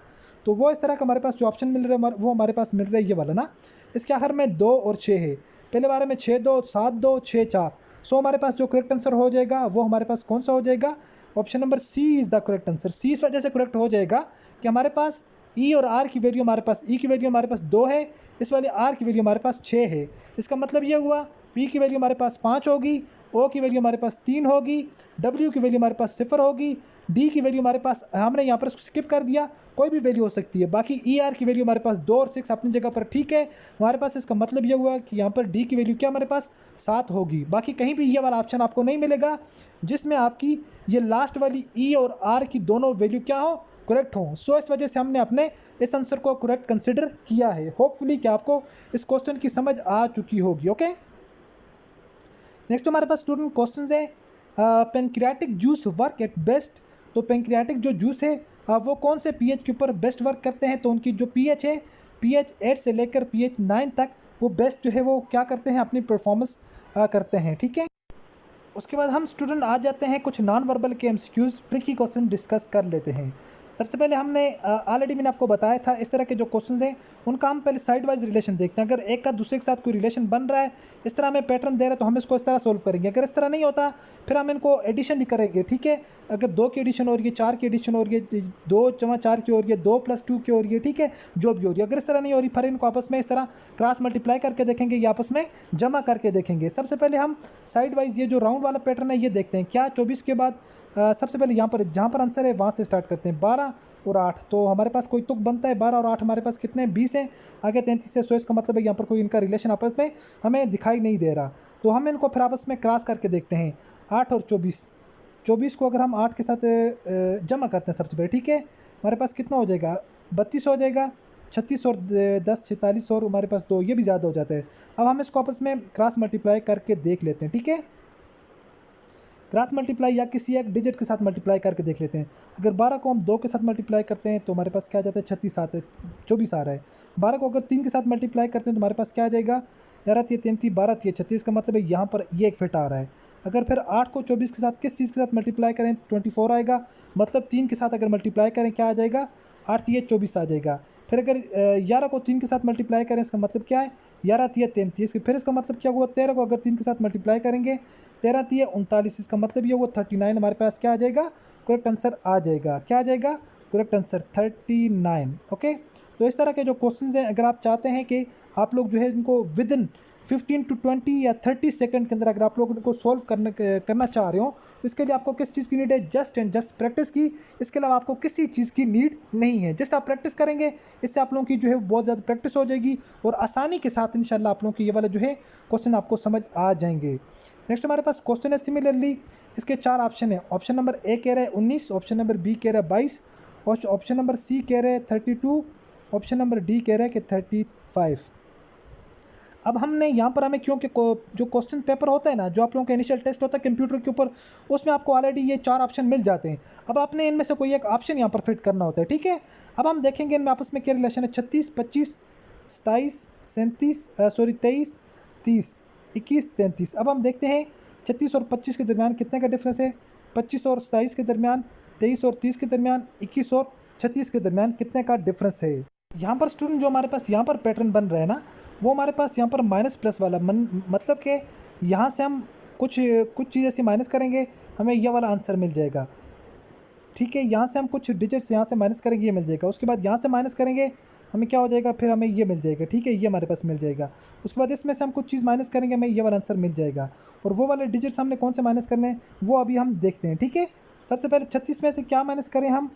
तो वो इस तरह का हमारे पास जो ऑप्शन मिल रहा है वो हमारे पास मिल रहा है ये वाला ना, इसके आखिर में 2 और 6 है, पहले बारे में 6 2 7 2 6 4। सो हमारे पास जो करेक्ट आंसर हो जाएगा वो हमारे पास कौन सा हो जाएगा, option number C is the correct answer. C इस वजह से करेक्ट हो जाएगा कि हमारे पास ई और आर की वैल्यू हमारे पास, ई की वैल्यू हमारे पास 2 है, इस वाले आर की वैल्यू हमारे पास 6 है। इसका मतलब ये हुआ पी की वैल्यू हमारे पास 5 होगी, ओ की वैल्यू हमारे पास 3 होगी, डब्ल्यू की वैल्यू हमारे पास 0 होगी, डी की वैल्यू हमारे पास हमने यहाँ पर स्किप कर दिया, कोई भी वैल्यू हो सकती है। बाकी ई आर की वैल्यू हमारे पास 2 और 6 अपनी जगह पर ठीक है हमारे पास। इसका मतलब ये हुआ कि यहाँ पर डी की वैल्यू क्या हमारे पास 7 होगी। बाकी कहीं भी ये वाला ऑप्शन आपको नहीं मिलेगा जिसमें आपकी ये लास्ट वाली ई और आर की दोनों वैल्यू क्या हो करेक्ट हो। सो इस वजह से हमने अपने इस आंसर को करेक्ट कंसिडर किया है। होपफुली कि आपको इस क्वेश्चन की समझ आ चुकी होगी। ओके, नेक्स्ट हमारे पास स्टूडेंट क्वेश्चन है pancreatic juice work at best. तो पेनक्रियाटिक जो जूस है वो कौन से पीएच के ऊपर बेस्ट वर्क करते हैं। तो उनकी जो पीएच है पीएच 8 से लेकर पीएच 9 तक वो बेस्ट जो है वो क्या करते हैं अपनी परफॉर्मेंस करते हैं, ठीक है। उसके बाद हम स्टूडेंट आ जाते हैं कुछ नॉन वर्बल के एमसीक्यूज ट्रिकी क्वेश्चन डिस्कस कर लेते हैं। सबसे पहले हमने ऑलरेडी मैंने आपको बताया था इस तरह के जो क्वेश्चंस हैं उनका हम पहले साइड वाइज रिलेशन देखते हैं। अगर एक का दूसरे के साथ कोई रिलेशन बन रहा है, इस तरह हमें पैटर्न दे रहा है तो हम इसको इस तरह सोल्व करेंगे। अगर इस तरह नहीं होता फिर हम इनको एडिशन भी करेंगे, ठीक है। अगर 2 की एडिशन हो रही है, 4 की एडिशन हो रही है, 2 + 4 की हो रही है, 2 + 2 की हो रही है, ठीक है, जो भी हो रही है। अगर इस तरह नहीं हो रही फिर इनको आपस में इस तरह क्रॉस मल्टीप्लाई करके देखेंगे या आपस में जमा करके देखेंगे। सबसे पहले हम साइड वाइज ये जो राउंड वाला पैटर्न है ये देखते हैं। क्या 24 के बाद सबसे पहले यहाँ पर जहाँ पर आंसर है वहाँ से स्टार्ट करते हैं 12 और 8। तो हमारे पास कोई तुक बनता है 12 और 8 हमारे पास कितने 20 हैं, आगे 33 है। सो इसका मतलब है यहाँ पर कोई इनका रिलेशन आपस में हमें दिखाई नहीं दे रहा। तो हम इनको फिर आपस में क्रॉस करके देखते हैं 8 और 24 को अगर हम 8 के साथ जमा करते हैं सबसे पहले, ठीक है, हमारे पास कितना हो जाएगा 32 हो जाएगा, 36 और 10 46 और हमारे पास 2, ये भी ज़्यादा हो जाता है। अब हम इसको आपस में क्रॉस मल्टीप्लाई करके देख लेते हैं, ठीक है, क्रॉस मल्टीप्लाई या किसी एक डिजिट के साथ मल्टीप्लाई करके देख लेते हैं। अगर 12 को हम 2 के साथ मल्टीप्लाई करते हैं तो हमारे पास क्या आ जाता है 36 आता है, 24 आ रहा है। 12 को अगर 3 के साथ मल्टीप्लाई करते हैं तो हमारे पास क्या आ जाएगा 11 × 33 12 × 36 का मतलब है यहाँ पर ये एक फिट आ रहा है। अगर फिर 8 को 24 के साथ किस चीज़ के साथ मल्टीप्लाई करें 24 आएगा, मतलब 3 के साथ अगर मल्टीप्लाई करें क्या आ जाएगा 8 × 24 आ जाएगा। फिर अगर 11 को 3 के साथ मल्टीप्लाई करें इसका मतलब क्या है 11 × 33, फिर इसका मतलब क्या हुआ 13 को अगर 3 के साथ मल्टीप्लाई करेंगे 13 × 39, इसका मतलब ये वो 39 हमारे पास क्या आ जाएगा करेक्ट आंसर आ जाएगा। क्या आ जाएगा करेक्ट आंसर 39। ओके, तो इस तरह के जो क्वेश्चंस हैं अगर आप चाहते हैं कि आप लोग जो है इनको विद इन 15 to 20 या 30 सेकंड के अंदर अगर आप लोग इनको सॉल्व करना चाह रहे हो तो इसके लिए आपको किस चीज़ की नीड है, जस्ट एंड जस्ट प्रैक्टिस की। इसके अलावा आपको किसी चीज़ की नीड नहीं है, जस्ट आप प्रैक्टिस करेंगे, इससे आप लोगों की जो है बहुत ज़्यादा प्रैक्टिस हो जाएगी और आसानी के साथ इंशाल्लाह आप लोगों की ये वाला जो है क्वेश्चन आपको समझ आ जाएंगे। नेक्स्ट हमारे पास क्वेश्चन है सिमिलरली, इसके 4 ऑप्शन है। ऑप्शन नंबर ए कह रहा है 19, ऑप्शन नंबर बी कह रहा है 22, और ऑप्शन नंबर सी कह रहा है 32, ऑप्शन नंबर डी कह रहा है कि 35। अब हमने यहाँ पर हमें क्योंकि जो क्वेश्चन पेपर होता है ना, जो आप लोगों का इनिशियल टेस्ट होता है कंप्यूटर के ऊपर, उसमें आपको ऑलरेडी ये 4 ऑप्शन मिल जाते हैं। अब आपने इनमें से कोई एक ऑप्शन यहाँ पर फिट करना होता है, ठीक है। अब हम देखेंगे इनमें आपस में क्या रिलेशन है। 36, 25, 27, 37, 23, 30, 21, 33। अब हम देखते हैं 36 और 25 के दरमियान कितने का डिफरेंस है, 25 और 27 के दरमियान, 23 और 30 के दरमियान, 21 और 36 के दरमियान कितने का डिफरेंस है। यहाँ पर स्टूडेंट जो हमारे पास यहाँ पर पैटर्न बन रहा है ना, वो हमारे पास यहाँ पर माइनस प्लस वाला मतलब कि यहाँ से हम कुछ चीज़ ऐसी माइनस करेंगे, हमें यह वाला आंसर मिल जाएगा, ठीक है। यहाँ से हम कुछ डिजिट्स यहाँ से माइनस करेंगे, ये मिल जाएगा। उसके बाद यहाँ से माइनस करेंगे, हमें क्या हो जाएगा, फिर हमें ये मिल जाएगा, ठीक है, ये हमारे पास मिल जाएगा। उसके बाद इसमें से हम कुछ चीज़ माइनस करेंगे, हमें ये वाला आंसर मिल जाएगा। और वो वाले डिजिट्स हमने कौन से माइनस करने हैं वो अभी हम देखते हैं, ठीक है। सबसे पहले 36 में से क्या माइनस करें हम,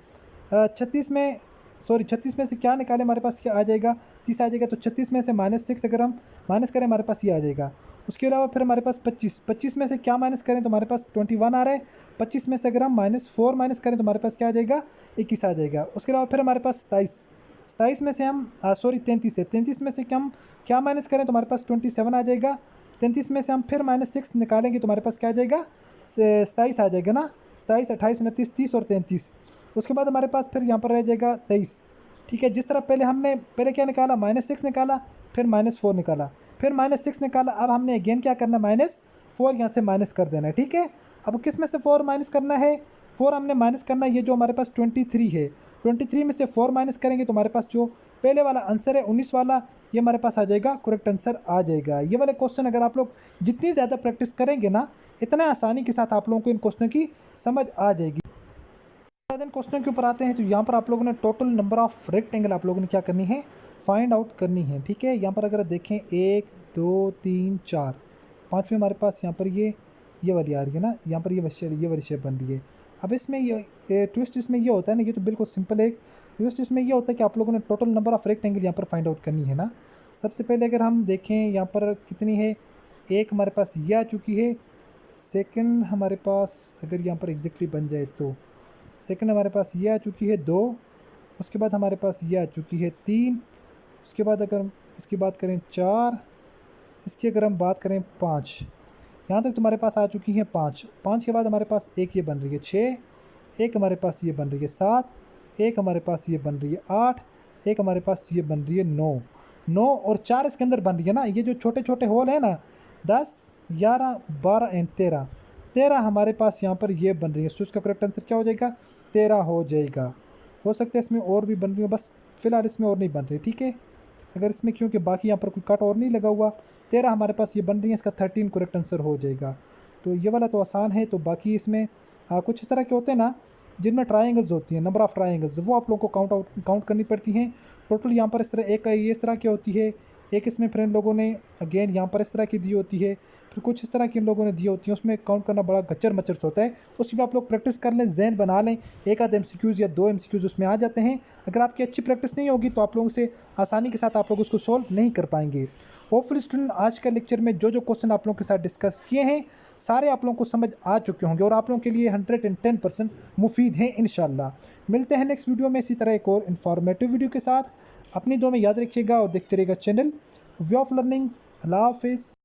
36 में से क्या निकालें, हमारे पास क्या आ जाएगा, 30 आ जाएगा। तो 36 में से -6 अगर हम माइनस करें, हमारे पास ये आ जाएगा। उसके अलावा फिर हमारे पास 25 में से क्या माइनस करें तो हमारे पास 21 आ रहा है। 25 में से अगर हम -4 माइनस करें तो हमारे पास क्या आ जाएगा, 21 आ जाएगा। उसके अलावा फिर हमारे पास 27 में से हम 33 है, 33 में से क्या माइनस करें तो हमारे पास 27 आ जाएगा। 33 में से हम फिर -6 निकालेंगे तो हमारे पास क्या आ जाएगा, 27 आ जाएगा ना। 27, 28, 29, 30 और 33। उसके बाद हमारे पास फिर यहाँ पर रह जाएगा 23, ठीक है। जिस तरह पहले क्या निकाला, -6 निकाला, फिर -4 निकाला, फिर -6 निकाला। अब हमने अगेन क्या करना, -4 यहाँ से माइनस कर देना है, ठीक है। अब किस में से 4 माइनस करना है, 4 हमने माइनस करना है, ये जो हमारे पास 23 है, 23 में से 4 माइनस करेंगे तो हमारे पास जो पहले वाला आंसर है 19 वाला, ये हमारे पास आ जाएगा, करेक्ट आंसर आ जाएगा। ये वाले क्वेश्चन अगर आप लोग जितनी ज़्यादा प्रैक्टिस करेंगे ना, इतना आसानी के साथ आप लोगों को इन क्वेश्चनों की समझ आ जाएगी। क्वेश्चन के ऊपर आते हैं तो यहाँ पर आप लोगों ने टोटल नंबर ऑफ रेक्टेंगल आप लोगों ने क्या करनी है, फाइंड आउट करनी है, ठीक है। यहाँ पर अगर देखें 1, 2, 3, 4, 5वें हमारे पास यहाँ पर ये वाली आ रही है ना, यहाँ पर ये वाली शेप बन रही है। अब इसमें ये ट्विस्ट इसमें ये होता है ना, ये तो बिल्कुल सिंपल है। ट्विस्ट इसमें ये होता है कि आप लोगों ने टोटल नंबर ऑफ रेक्टेंगल यहाँ पर फाइंड आउट करनी है ना। सबसे पहले अगर हम देखें यहाँ पर कितनी है, एक हमारे पास ये आ चुकी है। सेकंड हमारे पास अगर यहाँ पर एग्जैक्टली बन जाए तो सेकंड हमारे पास ये आ चुकी है 2। उसके बाद हमारे पास ये आ चुकी है 3। उसके बाद अगर इसकी बात करें 4, इसकी अगर हम बात करें 5, यहाँ तक तुम्हारे पास आ चुकी हैं 5 के बाद हमारे पास एक ये बन रही है 6, एक हमारे पास ये बन रही है 7, एक हमारे पास ये बन रही है 8, एक हमारे पास ये बन रही है 9 और 4 इसके अंदर बन रही है ना। ये जो छोटे छोटे होल है ना, 10, 11, 12 एंड 13 हमारे पास यहाँ पर ये बन रही है। सो इसका करेक्ट आंसर क्या हो जाएगा, 13 हो जाएगा। हो सकता है इसमें और भी बन रही हो, बस फिलहाल इसमें और नहीं बन रही, ठीक है। अगर इसमें क्योंकि बाकी यहाँ पर कोई कट और नहीं लगा हुआ, 13 हमारे पास ये बन रही है, इसका 13 करेक्ट आंसर हो जाएगा। तो ये वाला तो आसान है। तो बाकी इसमें कुछ इस तरह के होते हैं ना जिनमें ट्रायंगल्स होती हैं, नंबर ऑफ़ ट्रायंगल्स, वो आप लोगों को काउंट करनी पड़ती हैं। टोटल यहाँ पर इस तरह एक ये इस तरह की होती है, एक इसमें फ्रेंड लोगों ने अगेन यहाँ पर इस तरह की दी होती है, फिर कुछ इस तरह की इन लोगों ने दी होती है। उसमें काउंट करना बड़ा गच्चर मच्चर होता है, उसकी भी आप लोग प्रैक्टिस कर लें, जहन बना लें। एक आध MCQs या 2 MCQs उसमें आ जाते हैं। अगर आपकी अच्छी प्रैक्टिस नहीं होगी तो आप लोगों से आसानी के साथ आप लोग उसको सॉल्व नहीं कर पाएंगे। होपफुली स्टूडेंट आज का लेक्चर में जो क्वेश्चन आप लोगों के साथ डिस्कस किए हैं सारे आप लोगों को समझ आ चुके होंगे और आप लोगों के लिए 110% मुफीद हैं इंशाल्लाह। मिलते हैं नेक्स्ट वीडियो में इसी तरह एक और इन्फॉर्मेटिव वीडियो के साथ। अपनी दुआ में याद रखिएगा और देखते रहिएगा चैनल वे ऑफ लर्निंग। अल्लाह हाफिज़।